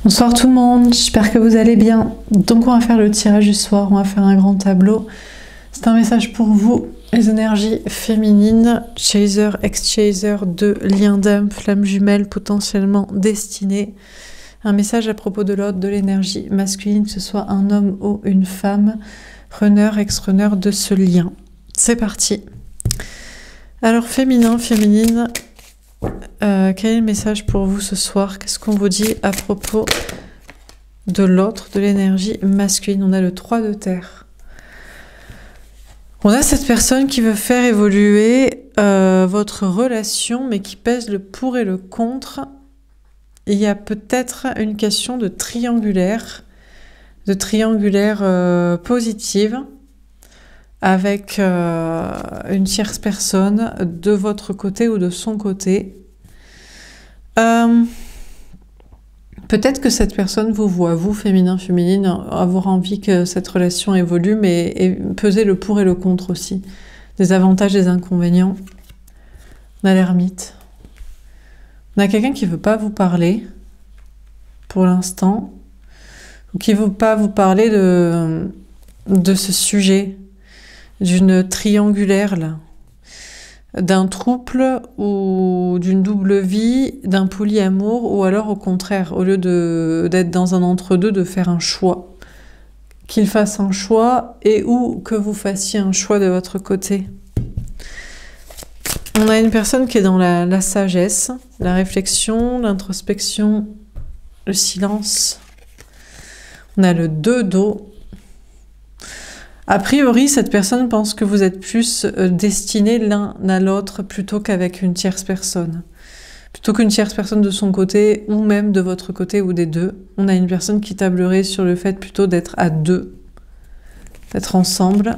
Bonsoir tout le monde, j'espère que vous allez bien. Donc on va faire le tirage du soir, on va faire un grand tableau. C'est un message pour vous, les énergies féminines, chaser, ex-chaser, de lien d'âme, flamme jumelle, potentiellement destinée. Un message à propos de l'ordre de l'énergie masculine, que ce soit un homme ou une femme, runner, ex-runner de ce lien. C'est parti. Alors féminin, féminine, quel est le message pour vous ce soir? Qu'est-ce qu'on vous dit à propos de l'autre, de l'énergie masculine? On a le 3 de terre. On a cette personne qui veut faire évoluer votre relation, mais qui pèse le pour et le contre. Il y a peut-être une question de triangulaire positive, avec une tierce personne de votre côté ou de son côté. Peut-être que cette personne vous voit, vous, féminin, féminine, avoir envie que cette relation évolue, mais peser le pour et le contre aussi. Des avantages, des inconvénients. On a l'ermite. On a quelqu'un qui ne veut pas vous parler, pour l'instant, ou qui ne veut pas vous parler de ce sujet, d'une triangulaire, là, d'un trouble ou d'une double vie, d'un polyamour, ou alors au contraire, au lieu d'être dans un entre-deux, de faire un choix. Qu'il fasse un choix et ou que vous fassiez un choix de votre côté. On a une personne qui est dans la sagesse, la réflexion, l'introspection, le silence. On a le 2 d'eau. A priori, cette personne pense que vous êtes plus destinés l'un à l'autre plutôt qu'avec une tierce personne. Plutôt qu'une tierce personne de son côté ou même de votre côté ou des deux. On a une personne qui tablerait sur le fait plutôt d'être à deux, d'être ensemble.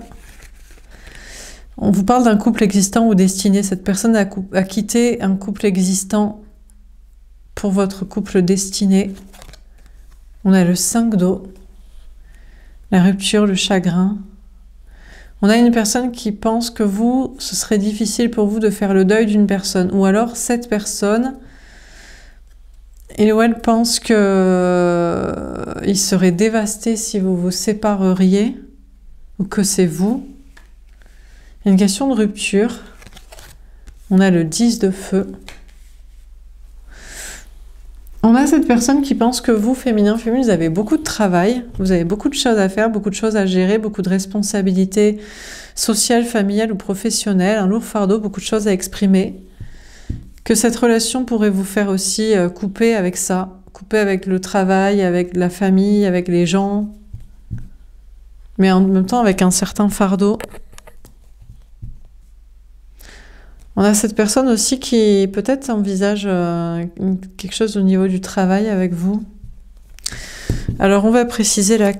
On vous parle d'un couple existant ou destiné. Cette personne a quitté un couple existant pour votre couple destiné. On a le 5 d'eau, la rupture, le chagrin. On a une personne qui pense que vous, ce serait difficile pour vous de faire le deuil d'une personne. Ou alors, cette personne, il ou elle pense qu'il serait dévasté si vous vous sépareriez, ou que c'est vous. Il y a une question de rupture. On a le 10 de feu. On a cette personne qui pense que vous, féminin, féminine, vous avez beaucoup de travail, vous avez beaucoup de choses à faire, beaucoup de choses à gérer, beaucoup de responsabilités sociales, familiales ou professionnelles, un lourd fardeau, beaucoup de choses à exprimer. Que cette relation pourrait vous faire aussi couper avec ça, couper avec le travail, avec la famille, avec les gens, mais en même temps avec un certain fardeau. On a cette personne aussi qui peut-être envisage quelque chose au niveau du travail avec vous. Alors on va préciser les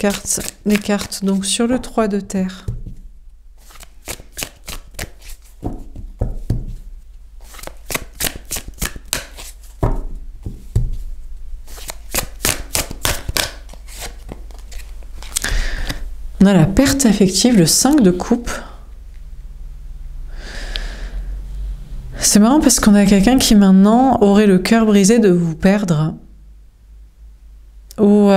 cartes. Donc sur le 3 de terre. On a la perte affective, le 5 de coupe. C'est marrant parce qu'on a quelqu'un qui maintenant aurait le cœur brisé de vous perdre ou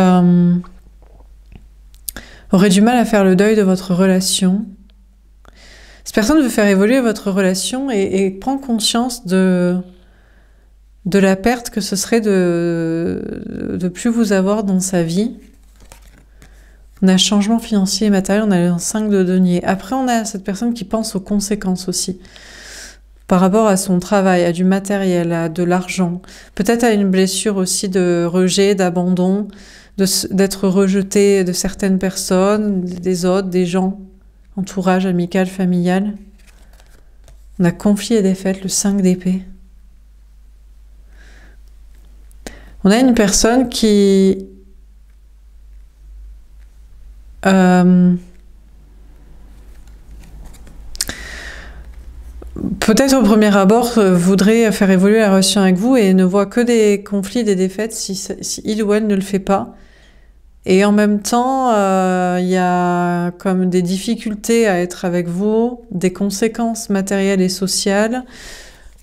aurait du mal à faire le deuil de votre relation. Cette personne veut faire évoluer votre relation et prend conscience de la perte que ce serait de plus vous avoir dans sa vie. On a changement financier et matériel, on a un 5 de denier. Après, on a cette personne qui pense aux conséquences aussi. Par rapport à son travail, à du matériel, à de l'argent, peut-être à une blessure aussi de rejet, d'abandon, d'être rejeté de certaines personnes, des autres, des gens, entourage amical, familial. On a conflit et défaite, le 5 d'épée. On a une personne qui peut-être au premier abord voudrait faire évoluer la relation avec vous et ne voit que des conflits, des défaites si il ou elle ne le fait pas. Et en même temps, il y a comme des difficultés à être avec vous, des conséquences matérielles et sociales,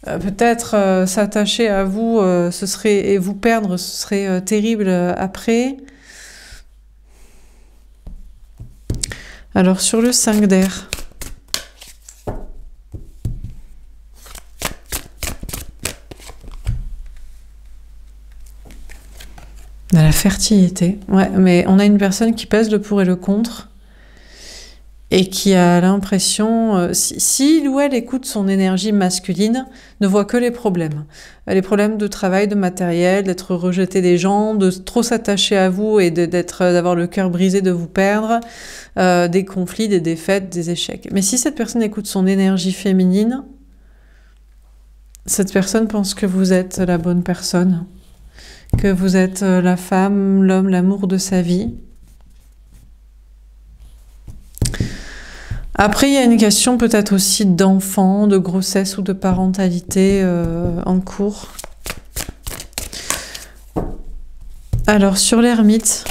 Peut-être s'attacher à vous, ce serait, et vous perdre, ce serait terrible après. Alors, sur le 5 d'air. On a la fertilité. Ouais, mais on a une personne qui pèse le pour et le contre et qui a l'impression, s'il ou elle écoute son énergie masculine, ne voit que les problèmes. Les problèmes de travail, de matériel, d'être rejeté des gens, de trop s'attacher à vous et d'avoir le cœur brisé de vous perdre, des conflits, des défaites, des échecs. Mais si cette personne écoute son énergie féminine, cette personne pense que vous êtes la bonne personne, que vous êtes la femme, l'homme, l'amour de sa vie. Après, il y a une question peut-être aussi d'enfant, de grossesse ou de parentalité en cours. Alors, sur l'ermite,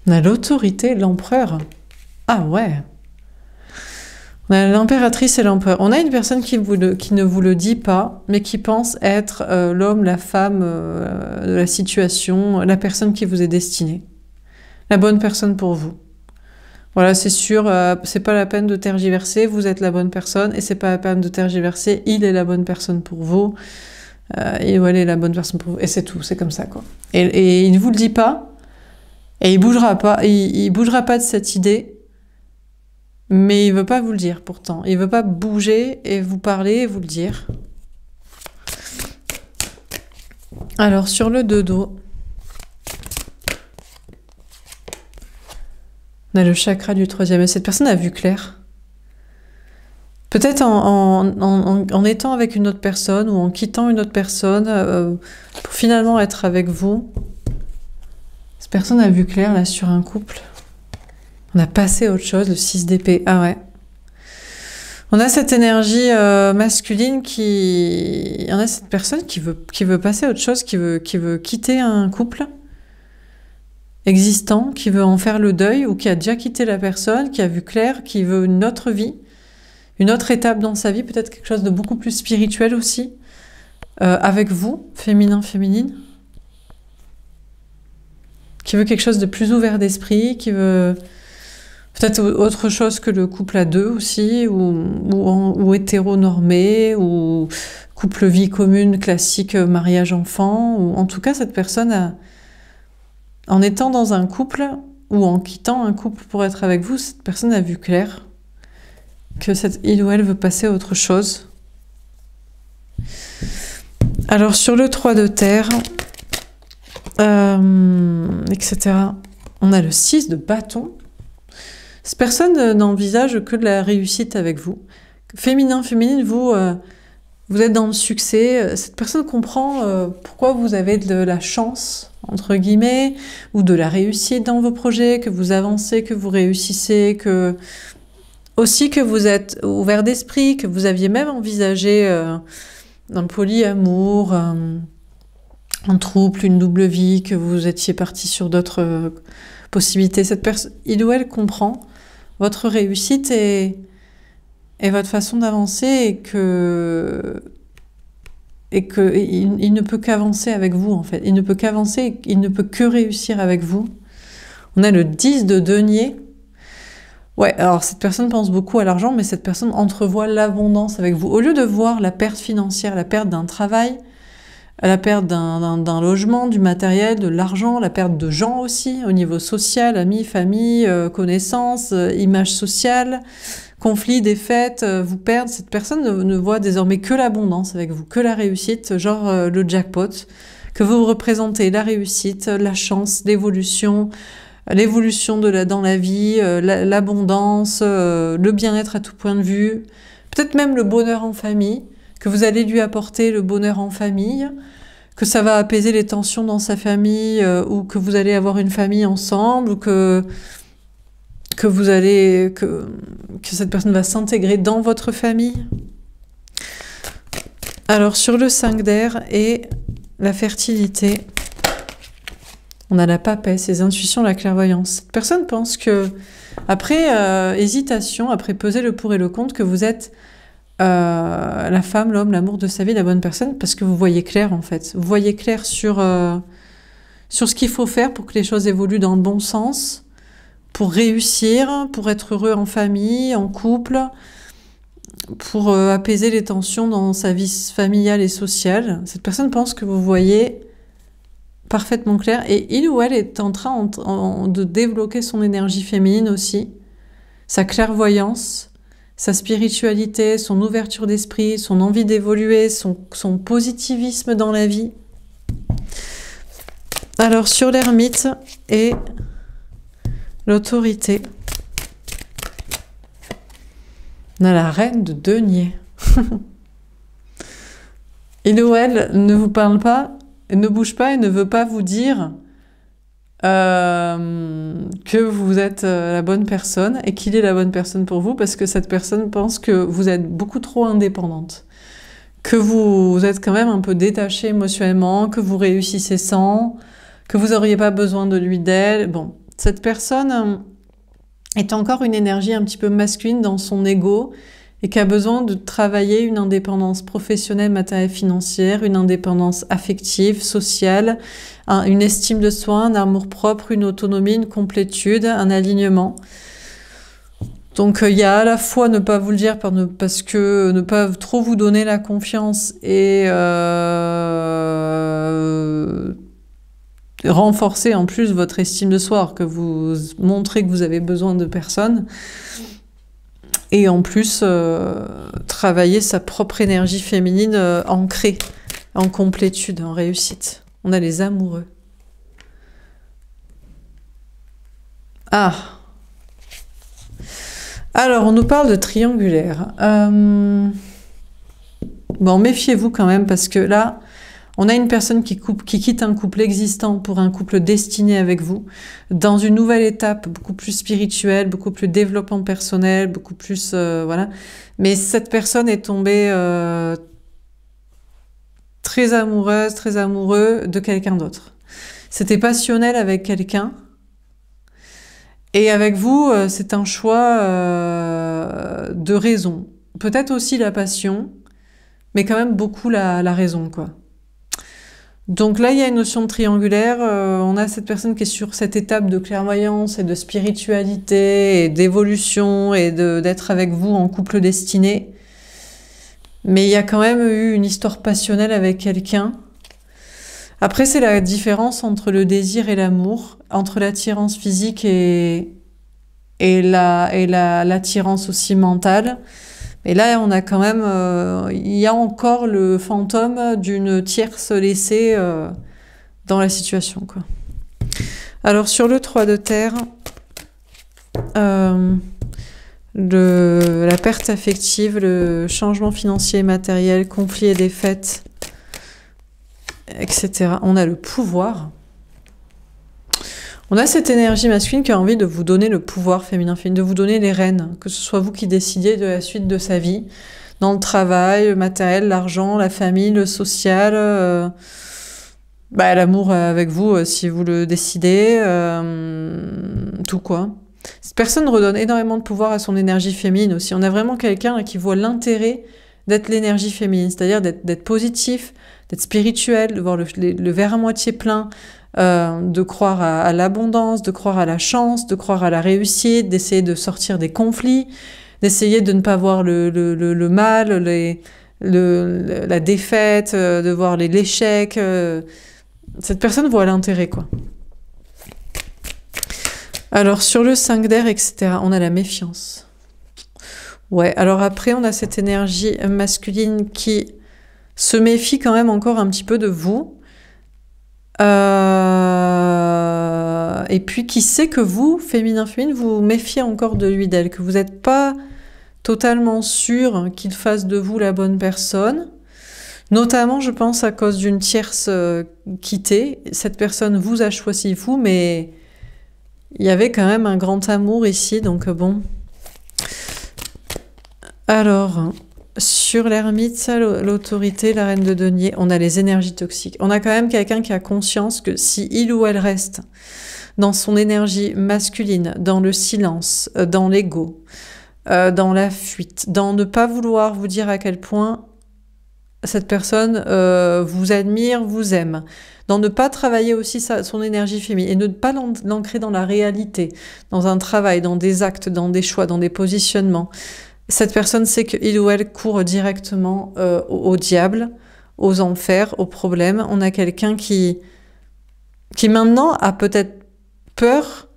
on a l'autorité, l'empereur. Ah ouais. On a l'impératrice et l'empereur. On a une personne qui ne vous le dit pas, mais qui pense être l'homme, la femme de la situation, la personne qui vous est destinée. La bonne personne pour vous. Voilà, c'est sûr, c'est pas la peine de tergiverser, vous êtes la bonne personne, et c'est pas la peine de tergiverser, il est la bonne personne pour vous, et elle est la bonne personne pour vous, et c'est tout, c'est comme ça, quoi. Et il ne vous le dit pas, et il bougera pas, il bougera pas de cette idée, mais il veut pas vous le dire, pourtant. Il veut pas bouger, et vous parler, et vous le dire. Alors, sur le 2 d'eau, on a le chakra du 3e. Et cette personne a vu clair. Peut-être en étant avec une autre personne ou en quittant une autre personne pour finalement être avec vous. Cette personne a vu clair là sur un couple. On a passé à autre chose, le 6 d'épée. Ah ouais. On a cette énergie masculine qui... On a cette personne qui veut passer à autre chose, qui veut quitter un couple existant, qui veut en faire le deuil ou qui a déjà quitté la personne, qui a vu clair, qui veut une autre vie, une autre étape dans sa vie, peut-être quelque chose de beaucoup plus spirituel aussi, avec vous, féminin, féminine, qui veut quelque chose de plus ouvert d'esprit, qui veut peut-être autre chose que le couple à deux aussi, ou hétéronormé, ou couple vie commune, classique, mariage enfant, ou en tout cas cette personne a... En étant dans un couple ou en quittant un couple pour être avec vous, cette personne a vu clair que il ou elle veut passer à autre chose. Alors sur le 3 de terre, etc., on a le 6 de bâton. Cette personne n'envisage que de la réussite avec vous. Féminin, féminine, vous êtes dans le succès. Cette personne comprend pourquoi vous avez de la chance, entre guillemets, ou de la réussite dans vos projets, que vous avancez, que vous réussissez, aussi que vous êtes ouvert d'esprit, que vous aviez même envisagé un polyamour, un couple, une double vie, que vous étiez parti sur d'autres possibilités. Cette personne, il ou elle comprend votre réussite et votre façon d'avancer il ne peut qu'avancer avec vous, en fait. Il ne peut qu'avancer, il ne peut que réussir avec vous. On a le 10 de denier. Ouais, alors cette personne pense beaucoup à l'argent, mais cette personne entrevoit l'abondance avec vous. Au lieu de voir la perte financière, la perte d'un travail, la perte d'un logement, du matériel, de l'argent, la perte de gens aussi, au niveau social, amis, famille, connaissances, image sociale, conflits, défaites, vous perdre. Cette personne ne voit désormais que l'abondance avec vous, que la réussite, genre le jackpot, que vous représentez la réussite, la chance, l'évolution dans la vie, l'abondance, le bien-être à tout point de vue, peut-être même le bonheur en famille, que vous allez lui apporter le bonheur en famille, que ça va apaiser les tensions dans sa famille, ou que vous allez avoir une famille ensemble, ou que cette personne va s'intégrer dans votre famille. Alors sur le 5 d'air et la fertilité, on a la papesse, les intuitions, la clairvoyance. Cette personne pense que, après hésitation, après peser le pour et le contre, que vous êtes la femme, l'homme, l'amour de sa vie, la bonne personne, parce que vous voyez clair en fait. Vous voyez clair sur ce qu'il faut faire pour que les choses évoluent dans le bon sens, pour réussir, pour être heureux en famille, en couple, pour apaiser les tensions dans sa vie familiale et sociale. Cette personne pense que vous voyez parfaitement clair et il ou elle est en train de débloquer son énergie féminine aussi, sa clairvoyance, sa spiritualité, son ouverture d'esprit, son envie d'évoluer, son positivisme dans la vie. Alors sur l'ermite et l'autorité, on a la reine de denier. Il ou elle ne vous parle pas, ne bouge pas et ne veut pas vous dire que vous êtes la bonne personne et qu'il est la bonne personne pour vous, parce que cette personne pense que vous êtes beaucoup trop indépendante, que vous êtes quand même un peu détaché émotionnellement, que vous réussissez sans, que vous n'auriez pas besoin de lui, d'elle. Bon, cette personne est encore une énergie un petit peu masculine dans son ego et qui a besoin de travailler une indépendance professionnelle, matérielle, financière, une indépendance affective, sociale, une estime de soi, un amour-propre, une autonomie, une complétude, un alignement. Donc il y a à la fois ne pas vous le dire parce que ne pas trop vous donner la confiance et renforcer en plus votre estime de soi, que vous montrez que vous avez besoin de personne. Et en plus, travailler sa propre énergie féminine ancrée, en complétude, en réussite. On a les amoureux. Ah. Alors, on nous parle de triangulaire. Bon, méfiez-vous quand même, parce que là, on a une personne qui quitte un couple existant pour un couple destiné avec vous, dans une nouvelle étape beaucoup plus spirituelle, beaucoup plus développement personnel, beaucoup plus... voilà. Mais cette personne est tombée très amoureuse, très amoureux de quelqu'un d'autre. C'était passionnel avec quelqu'un. Et avec vous, c'est un choix de raison. Peut-être aussi la passion, mais quand même beaucoup la raison, quoi. Donc là, il y a une notion de triangulaire. On a cette personne qui est sur cette étape de clairvoyance et de spiritualité et d'évolution et d'être avec vous en couple destiné. Mais il y a quand même eu une histoire passionnelle avec quelqu'un. Après, c'est la différence entre le désir et l'amour, entre l'attirance physique et l'attirance aussi mentale. Et là, on a quand même, il y a encore le fantôme d'une tierce laissée dans la situation, quoi. Alors, sur le 3 de terre, la perte affective, le changement financier et matériel, conflit et défaite, etc. On a le pouvoir. On a cette énergie masculine qui a envie de vous donner le pouvoir féminin, de vous donner les rênes, que ce soit vous qui décidiez de la suite de sa vie, dans le travail, le matériel, l'argent, la famille, le social, l'amour avec vous si vous le décidez, tout quoi. Cette personne redonne énormément de pouvoir à son énergie féminine aussi. On a vraiment quelqu'un qui voit l'intérêt d'être l'énergie féminine, c'est-à-dire d'être positif, d'être spirituel, de voir le verre à moitié plein, de croire à l'abondance, de croire à la chance, de croire à la réussite, d'essayer de sortir des conflits, d'essayer de ne pas voir le mal, la défaite, de voir l'échec. Cette personne voit l'intérêt, quoi. Alors, sur le 5 d'air, etc., on a la méfiance. Ouais, alors après, on a cette énergie masculine qui se méfie quand même encore un petit peu de vous. Et puis qui sait que vous, féminin, vous méfiez encore de lui, d'elle, que vous n'êtes pas totalement sûr qu'il fasse de vous la bonne personne. Notamment, je pense, à cause d'une tierce quittée. Cette personne vous a choisi, vous, mais il y avait quand même un grand amour ici, donc bon. Alors, sur l'ermite, l'autorité, la reine de denier, on a les énergies toxiques. On a quand même quelqu'un qui a conscience que si il ou elle reste dans son énergie masculine, dans le silence, dans l'ego, dans la fuite, dans ne pas vouloir vous dire à quel point cette personne vous admire, vous aime, dans ne pas travailler aussi son énergie féminine et ne pas l'ancrer dans la réalité, dans un travail, dans des actes, dans des choix, dans des positionnements. Cette personne sait qu'il ou elle court directement au diable, aux enfers, aux problèmes. On a quelqu'un qui maintenant a peut-être peur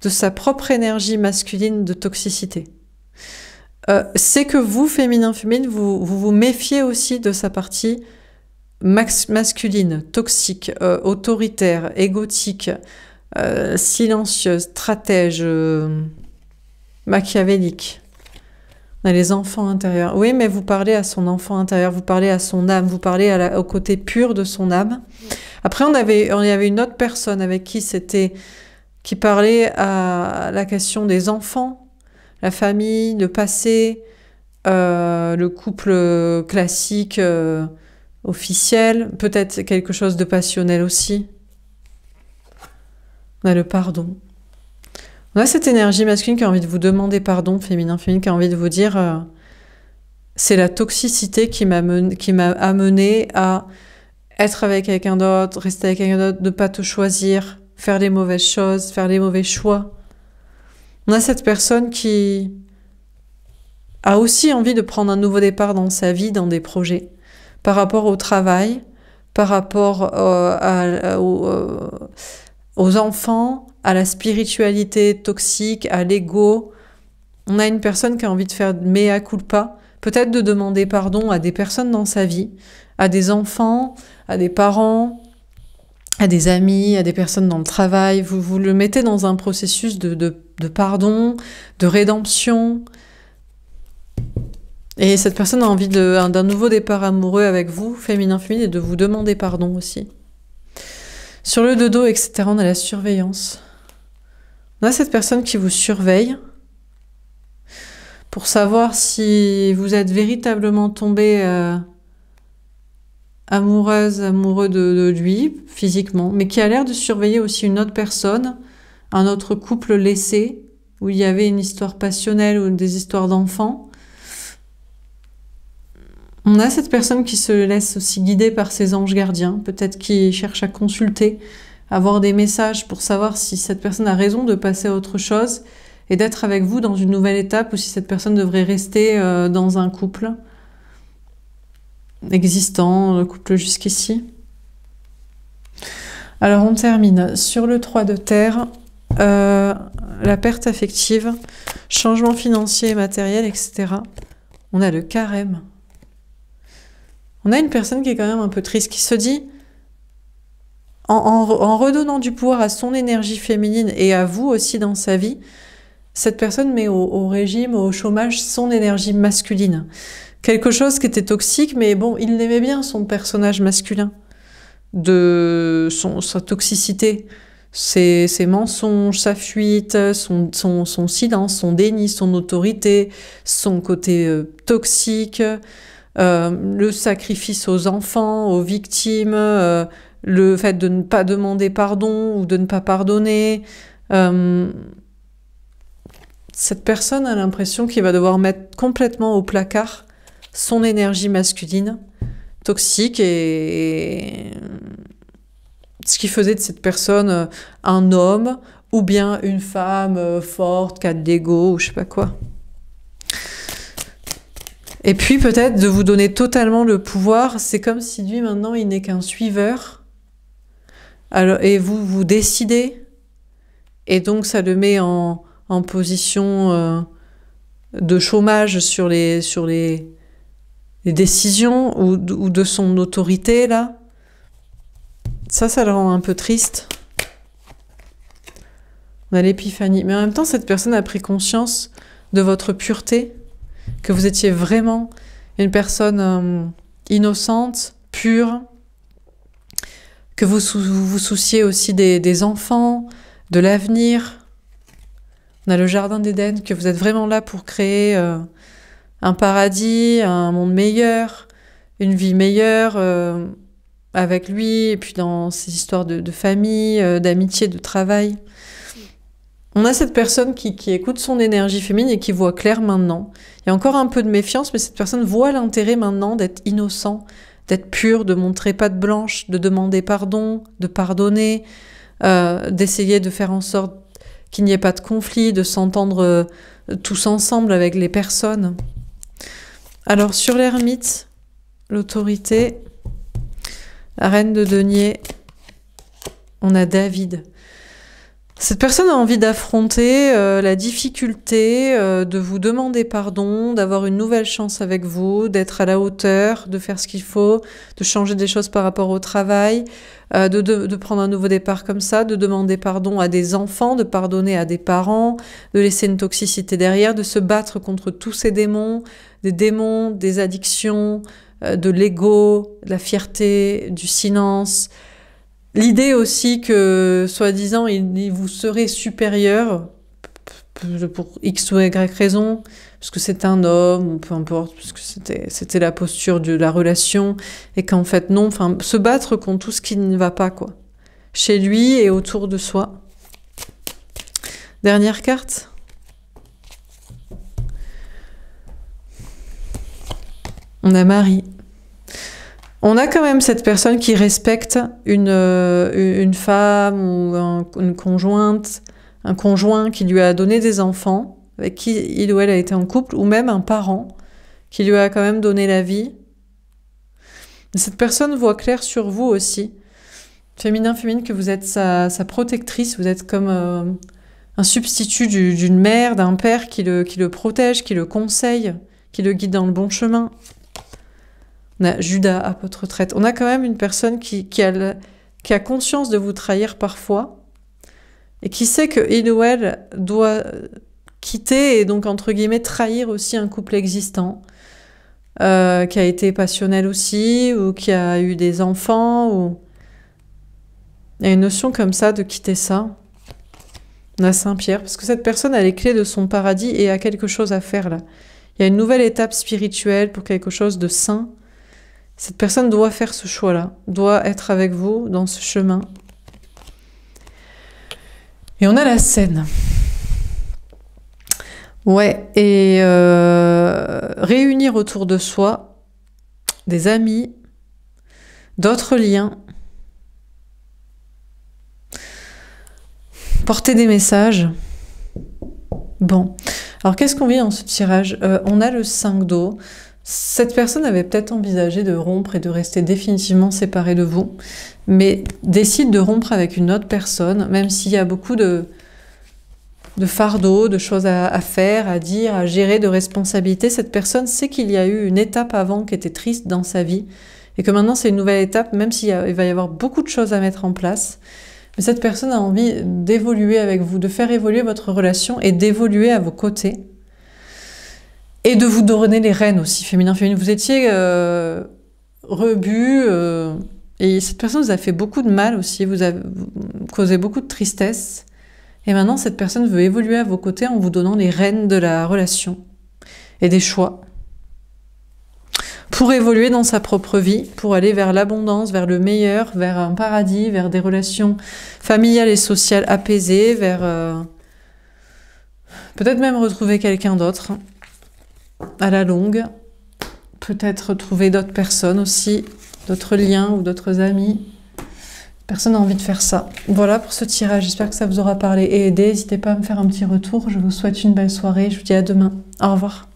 de sa propre énergie masculine de toxicité. C'est que vous, féminin, vous méfiez aussi de sa partie masculine, toxique, autoritaire, égotique, silencieuse, stratège, machiavélique. On a les enfants intérieurs. Oui, mais vous parlez à son enfant intérieur, vous parlez à son âme, vous parlez au côté pur de son âme. Après, on y avait une autre personne avec qui parlait à la question des enfants, la famille, le passé, le couple classique, officiel, peut-être quelque chose de passionnel aussi. On a le pardon. On a cette énergie masculine qui a envie de vous demander pardon, féminin, qui a envie de vous dire c'est la toxicité qui m'a amené à être avec quelqu'un d'autre, rester avec quelqu'un d'autre, ne pas te choisir, faire les mauvaises choses, faire les mauvais choix. On a cette personne qui a aussi envie de prendre un nouveau départ dans sa vie, dans des projets, par rapport au travail, par rapport aux enfants, à la spiritualité toxique, à l'ego. On a une personne qui a envie de faire mea culpa, peut-être de demander pardon à des personnes dans sa vie, à des enfants, à des parents, à des amis, à des personnes dans le travail. Vous le mettez dans un processus de pardon, de rédemption. Et cette personne a envie d'un nouveau départ amoureux avec vous, féminin, et de vous demander pardon aussi. Sur le dodo, etc., on a la surveillance. On a cette personne qui vous surveille pour savoir si vous êtes véritablement tombé amoureux de lui, physiquement, mais qui a l'air de surveiller aussi une autre personne, un autre couple laissé, où il y avait une histoire passionnelle ou des histoires d'enfants. On a cette personne qui se laisse aussi guider par ses anges gardiens, peut-être qui cherche à consulter, avoir des messages pour savoir si cette personne a raison de passer à autre chose et d'être avec vous dans une nouvelle étape ou si cette personne devrait rester dans un couple existant, le couple jusqu'ici. Alors on termine sur le 3 de terre, la perte affective, changement financier et matériel, etc. On a le carême. On a une personne qui est quand même un peu triste, qui se dit, en redonnant du pouvoir à son énergie féminine et à vous aussi dans sa vie, cette personne met au régime, au chômage, son énergie masculine. Quelque chose qui était toxique, mais bon, il l'aimait bien, son personnage masculin, sa toxicité, ses mensonges, sa fuite, son silence, son déni, son autorité, son côté toxique, le sacrifice aux enfants, aux victimes, le fait de ne pas demander pardon ou de ne pas pardonner. Cette personne a l'impression qu'il va devoir mettre complètement au placard son énergie masculine, toxique, et ce qui faisait de cette personne un homme ou bien une femme forte, qui a de l'ego ou je sais pas quoi. Et puis peut-être de vous donner totalement le pouvoir, c'est comme si lui maintenant il n'est qu'un suiveur. Alors, et vous décidez, et donc ça le met en position de chômage sur les décisions ou de son autorité là. Ça le rend un peu triste. On a l'épiphanie. Mais en même temps, cette personne a pris conscience de votre pureté, que vous étiez vraiment une personne innocente, pure, que vous vous souciez aussi des enfants, de l'avenir. On a le jardin d'Éden, que vous êtes vraiment là pour créer un paradis, un monde meilleur, une vie meilleure avec lui, et puis dans ces histoires de famille, d'amitié, de travail. On a cette personne qui écoute son énergie féminine et qui voit clair maintenant. Il y a encore un peu de méfiance, mais cette personne voit l'intérêt maintenant d'être innocent, d'être pur, de montrer patte blanche, de demander pardon, de pardonner, d'essayer de faire en sorte qu'il n'y ait pas de conflit, de s'entendre tous ensemble avec les personnes. Alors sur l'ermite, l'autorité, la reine de denier, on a David. Cette personne a envie d'affronter la difficulté, de vous demander pardon, d'avoir une nouvelle chance avec vous, d'être à la hauteur, de faire ce qu'il faut, de changer des choses par rapport au travail, de prendre un nouveau départ comme ça, de demander pardon à des enfants, de pardonner à des parents, de laisser une toxicité derrière, de se battre contre tous ces démons, des addictions, de l'ego, de la fierté, du silence. L'idée aussi que, soi-disant, il vous serait supérieur pour X ou Y raison, parce que c'est un homme, ou peu importe, parce que c'était la posture de la relation, et qu'en fait, non, enfin, se battre contre tout ce qui ne va pas, quoi. Chez lui et autour de soi. Dernière carte. On a Marie. On a quand même cette personne qui respecte une femme ou une conjointe, un conjoint qui lui a donné des enfants, avec qui il ou elle a été en couple, ou même un parent qui lui a quand même donné la vie. Cette personne voit clair sur vous aussi, féminin, que vous êtes sa protectrice, vous êtes comme un substitut d'une mère, d'un père qui le protège, qui le conseille, qui le guide dans le bon chemin. On a Judas, apôtre traître. On a quand même une personne qui a conscience de vous trahir parfois et qui sait qu'il ou elle doit quitter et donc, entre guillemets, trahir aussi un couple existant qui a été passionnel aussi ou qui a eu des enfants. Ou... Il y a une notion comme ça de quitter ça. On a Saint-Pierre, parce que cette personne a les clés de son paradis et a quelque chose à faire là. Il y a une nouvelle étape spirituelle pour quelque chose de sain. Cette personne doit faire ce choix-là, doit être avec vous dans ce chemin. Et on a la Seine. Ouais, et réunir autour de soi des amis, d'autres liens, porter des messages. Bon, alors qu'est-ce qu'on vit dans ce tirage? On a le 5 d'eau. Cette personne avait peut-être envisagé de rompre et de rester définitivement séparée de vous, mais décide de rompre avec une autre personne, même s'il y a beaucoup de fardeaux, de choses à faire, à dire, à gérer, de responsabilités. Cette personne sait qu'il y a eu une étape avant qui était triste dans sa vie, et que maintenant c'est une nouvelle étape, même s'il va y avoir beaucoup de choses à mettre en place. Mais cette personne a envie d'évoluer avec vous, de faire évoluer votre relation et d'évoluer à vos côtés. Et de vous donner les rênes aussi, féminin. Vous étiez rebut, et cette personne vous a fait beaucoup de mal aussi, vous a causé beaucoup de tristesse. Et maintenant, cette personne veut évoluer à vos côtés en vous donnant les rênes de la relation et des choix. Pour évoluer dans sa propre vie, pour aller vers l'abondance, vers le meilleur, vers un paradis, vers des relations familiales et sociales apaisées, vers peut-être même retrouver quelqu'un d'autre. À la longue, peut-être trouver d'autres personnes aussi, d'autres liens ou d'autres amis. Personne n'a envie de faire ça. Voilà pour ce tirage, j'espère que ça vous aura parlé et aidé. N'hésitez pas à me faire un petit retour. Je vous souhaite une belle soirée, je vous dis à demain. Au revoir.